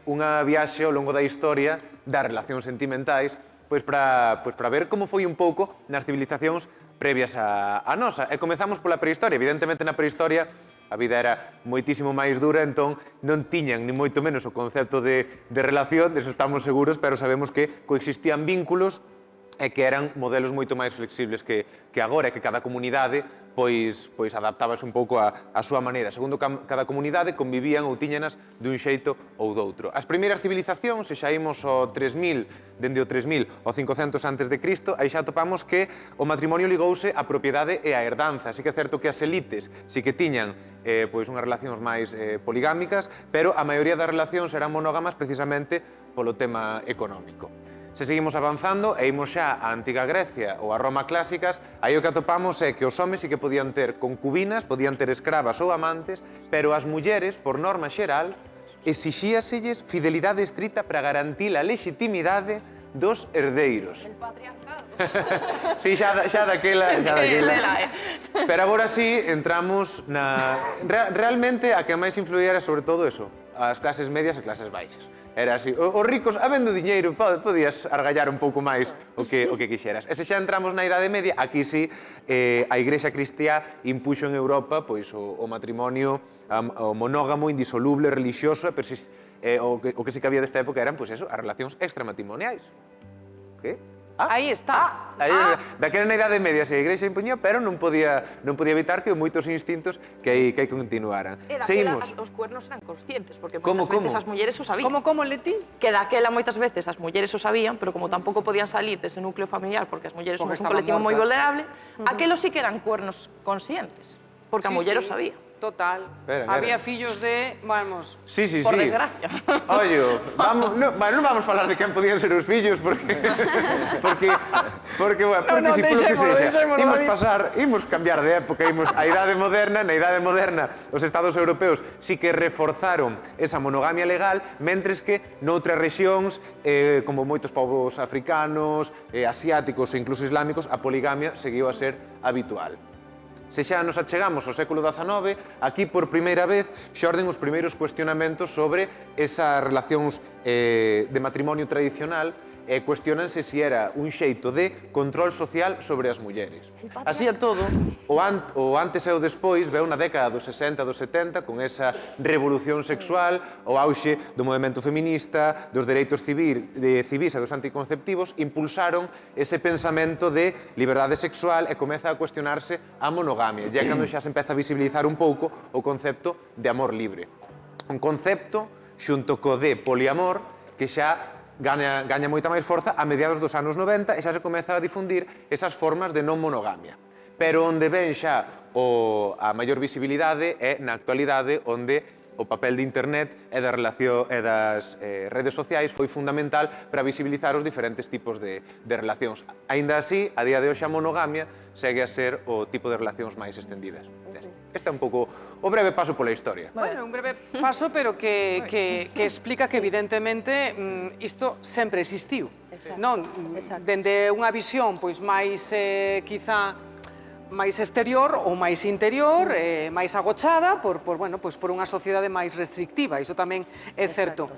unha viaxe ao longo da historia das relacións sentimentais pois para ver como foi un pouco nas civilizacións previas a nosa. E comezamos pola prehistoria. Evidentemente, na prehistoria a vida era moitísimo máis dura, entón non tiñan ni moito menos o concepto de relación, deso estamos seguros, pero sabemos que coexistían vínculos e que eran modelos moito máis flexibles que agora, e que cada comunidade pois adaptábase un pouco á súa maneira. Segundo cada comunidade convivían ou tiñanas dun xeito ou doutro. As primeiras civilizacións, se xa imos ao 3000, dende o 3000 ao 500 antes de Cristo, aí xa topamos que o matrimonio ligouse á propiedade e á herdanza. Así que é certo que as elites sí que tiñan pois unhas relacións máis poligámicas, pero a maioría das relacións eran monógamas precisamente polo tema económico. Se seguimos avanzando e imos xa á Antiga Grecia ou a Roma clásicas, aí o que atopamos é que os homes sí que podían ter concubinas, podían ter escravas ou amantes, pero as mulleres, por norma xeral, exixíaselles fidelidade estrita para garantir a legitimidade dos herdeiros. El patriarcado. Sí, xa daquela. Pero agora sí, entramos na... Realmente, a que máis influía era sobre todo eso, as clases medias e clases baixas. Era así, os ricos, habendo diñeiro, podías argallar un pouco máis o que quixeras. E se xa entramos na Idade Media, aquí sí, a Igrexa Cristiá impuxo en Europa pois o matrimonio o monógamo, indisoluble, religioso, o que sí que había desta época eran, pois eso, as relacións extramatrimoniais. Que? Aí está. Daquela na Idade Media se a Igrexa impuñía, pero non podía evitar que moitos instintos que aí continuaran. E daquela os cuernos eran conscientes, porque moitas veces as mulleres o sabían. Como, Leti? Que daquela moitas veces as mulleres o sabían, pero como tampouco podían salir dese núcleo familiar, porque as mulleres somos un colectivo moi vulnerable, aquelos sí que eran cuernos conscientes, porque a muller o sabía. Total. Había fillos de, vamos... Sí. Por desgracia. Ollo, non vamos falar de quen podían ser os fillos, porque si, polo que sexa, imos cambiar de época, imos a Idade Moderna, na Idade Moderna os estados europeos sí que reforzaron esa monogamia legal, mentres que noutras rexións, como moitos povos africanos, asiáticos e incluso islámicos, a poligamia seguiu a ser habitual. Se xa nos achegamos ao século XIX, aquí por primeira vez xorden os primeiros cuestionamentos sobre esas relacións de matrimonio tradicional e cuestionanse se era un xeito de control social sobre as mulleres. Así a todo, o antes e o despois veu na década dos 60 dos 70 con esa revolución sexual, o auxe do movemento feminista, dos dereitos civis e dos anticonceptivos, impulsaron ese pensamento de liberdade sexual e comeza a cuestionarse a monogamia. E é cando xa se empeza a visibilizar un pouco o concepto de amor libre. Un concepto xunto co de poliamor que xa gaña moita máis forza a mediados dos anos 90 e xa se comeza a difundir esas formas de non monogamia. Pero onde ven xa a maior visibilidade é na actualidade, onde o papel de internet e das redes sociais foi fundamental para visibilizar os diferentes tipos de relacións. Aínda así, a día de hoxe a monogamia segue a ser o tipo de relacións máis extendidas. Este é un pouco o breve paso pola historia. Bueno, un breve paso, pero que explica que evidentemente isto sempre existiu. Non? Dende unha visión máis, quizá, máis exterior ou máis interior, máis agochada por unha sociedade máis restrictiva. Iso tamén é certo.